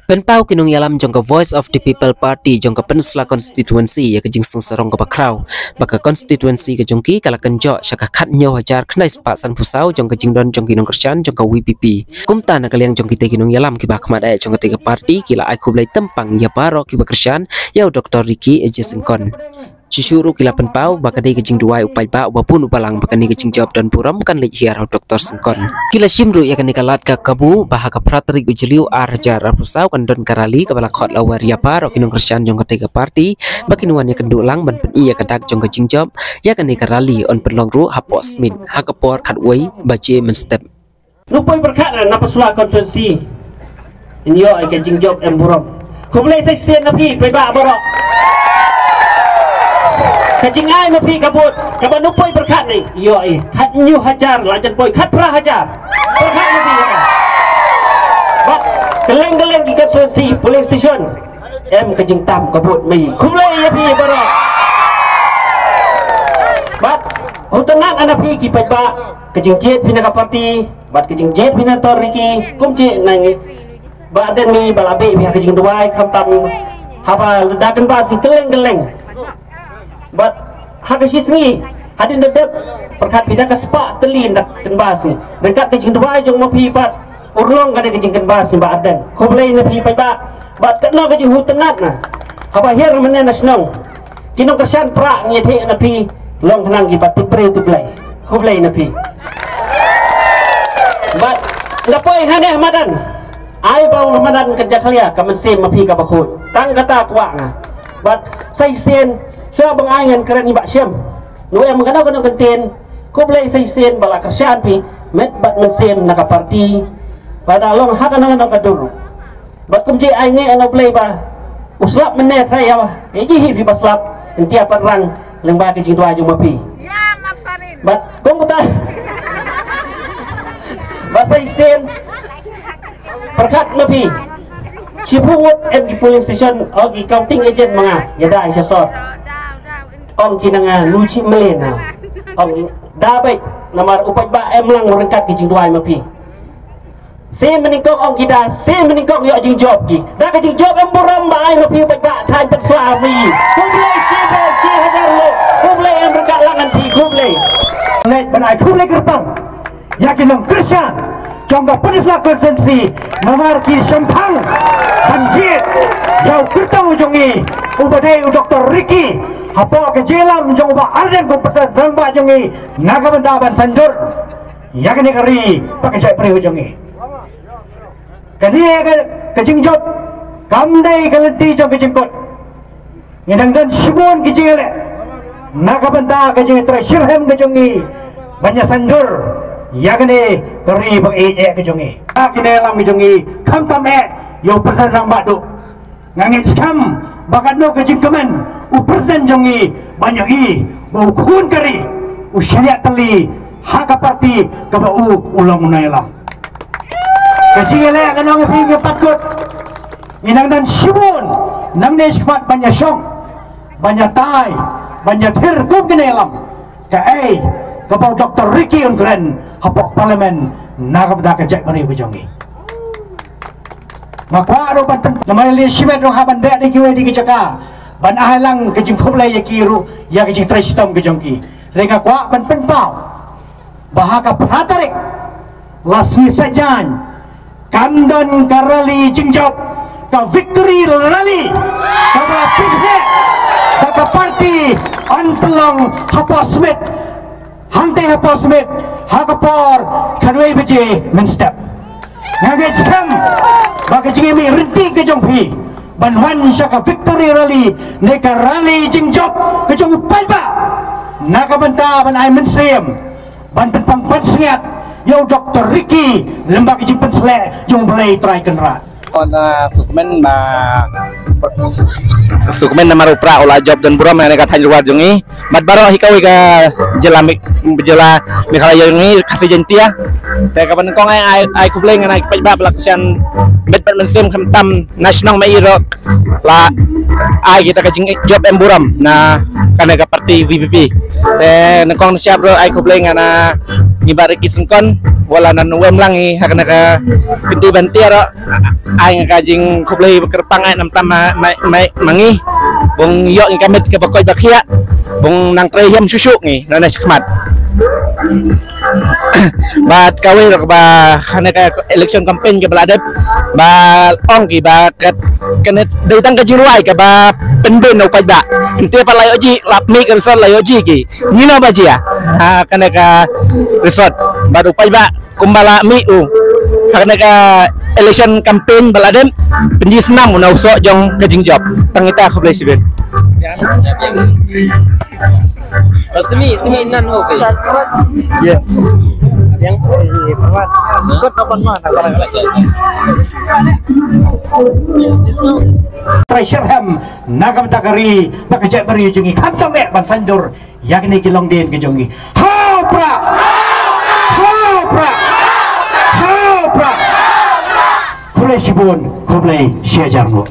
Penpau kinung yalam jongka Voice of the People Party jongka Pensla constituency ya kejing sung sarong ka bakraw baka constituency ke jongki kala kenjo syaka khat nyo hajar knai spa san pusau jongka jingdon jongki nong kersan jongka WPP kumta na kaliang jongki te kinung yalam ki bak mada jongka te party kila ai kublai tempang ya baro ki bakersan ya Dr. Ricky Ejesengkon Chisuru kila penpau baka dei kejing duai upai ba wapun upalang baka ni kejing jawab dan puram kan lek hiar Dr. Sengkon kila simru ya kan kalat ka kabu bahaka pratri ujliu arjar pusau kan don karali kabala khot lawar ya paro kinong kersan jong ketiga party baki nuan ya kendulang ban pen iya kadak jong kejing job ya kan karali on penlong ru hapos min hakapor khatwei baje men step Lupoy berkat na pasula konferensi inyo ay kejing job emburom kumulay sa siya na pi pe ba borok kejing ay na pi kabut kaban lupoy berkat ni iyo ay khat nyu hajar lajan poy khat pra hajar berkat na pi bak geleng-geleng di konferensi police station em kejing tam kabut mi kumulay ya pi borok bak hutanat anak pi ki pe ba kejing jet pinaka party bat kejing jet pina Dr. Ricky kumje nang badan mi balabe pihak kejing duai kamtam haba ledakan bas geleng-geleng bat hagashi sengi hadin dedep perkat pina ka sepak telin dak kenbas ni dekat kejing duai jong mapi bat urlong kada kejing kenbas ni badan kublai na pi ba bat katno kejing hutanat na haba hier menen nasnong kinong kersan pra ngete na pi long kenang ki bat tipre tublai kublai na pi bat lapoy haneh madan ay bau madan kerja khalia kamen sem mapi ka bakhut tang kata kuak na bat sai sen so bang angan keren ni bak syam nu em kana kana kenten ko blai sai sen bala kerjaan pi met bat men sem naka parti pada long hak ana ka dur bat kumji ai ni ana blai ba uslap menet saya ji hi baslap entia perang lengba ke jidwa ju mapi ya maparin bat komputer Basai sen perkat lebih Cibungut MG Police Station Ogi counting agent mga Yada ay sasot Ong kinanga luci melena Ong dabay Namar upay ba em lang merengkat kijing duay mapi Sen meningkok ong kita Sen meningkok yo jing job ki Da kijing job em buram ba ay mapi upay ba Thay bersuami Kumulay cibel cihajar lo Kumulay em berkat langan pi kumulay Kumulay benay kumulay gerbang yakin ng Krisyan jongga penisla konsensi memarki sempang banjir jauh kertau jongi ubadai Dr. Ricky hapo ke jelam jong uba arden kompeten rangba jongi naga bendaban sanjur yakin kari pakai jai perihu jongi kani ke jingjob kamdai kalenti jong ke jingkot ngedang dan sibun ke jingele naga benda ke jing tersyirhem ke jongi banyak sanjur yakni keri bang ejek ke jongi akine lam ke jongi kam tame yo persen rang badu ngangit skam bakat no ke jingkemen u persen jongi banyak i bau kun keri u syariat teli haka parti ke bau ulang munailam ke jingele kana ngi ngepakut inang dan sibun nang ne sifat banyak syong banyak tai banyak hir kum kene lam ke kebau Dr. Ricky Ungkren hapok parlemen nakabda kejak mari bujongi makwa ro ban namai li simet ro haban be di kiwe di kejaka ban ahalang kejing khoblai ya kiru ya kejing tristom kejongki renga kwa ban penpau bahaka pratarik lasmi sajan kandon karali jingjob ka victory rally ka piknik ka parti on pelong haposmet hante haposmet hakapor kanwei beje menstep ngaget skam bagi jingmi renti ke jongpi banwan syaka victory rally neka rally jingjob ke jong palba naga benta ban ai mensem ban pentang pensengat yo Dr. Ricky lembak jing pensle jong belai try kenrat on sukmen nama rupra olah job dan buram yang nekat luar jongi mat baro hikau ika jelamik jela mikala jongi kasih jentia te kapan kong ai kubleng ai pajba pelaksan bet mensem kamtam nasional mai rock la ai kita kajing job em buram na kana ka parti VPP te nekong siap ro ai kubleng ana ngibari kisengkon wala nan wem langi hakana ka pinti banti aro ay nga kajing kublay kerpang ay nam tama mangi bong yo ng kamit ka bakoy bakya bong nang trehim susu ngi nana sikmat bat kawin ba kana ka election campaign ka baladep ba ong ki ba kat kanet datang ka jiruai ka ba penben no pada inte pa layo ji lapmi ka resort layo ji ki nina ba ji ha kana ka resort ba upai ba kumbala mi kana ka election campaign baladep penji senam una usok jong ka jingjop tangita khublai sibin Semi nan ho kai. ya Yang ikut kapan mana Sherham nagam takari bakajak beri jungi kanta mek ban sandur yakni kilong den ke jungi hapra kule sibun kule syajarmu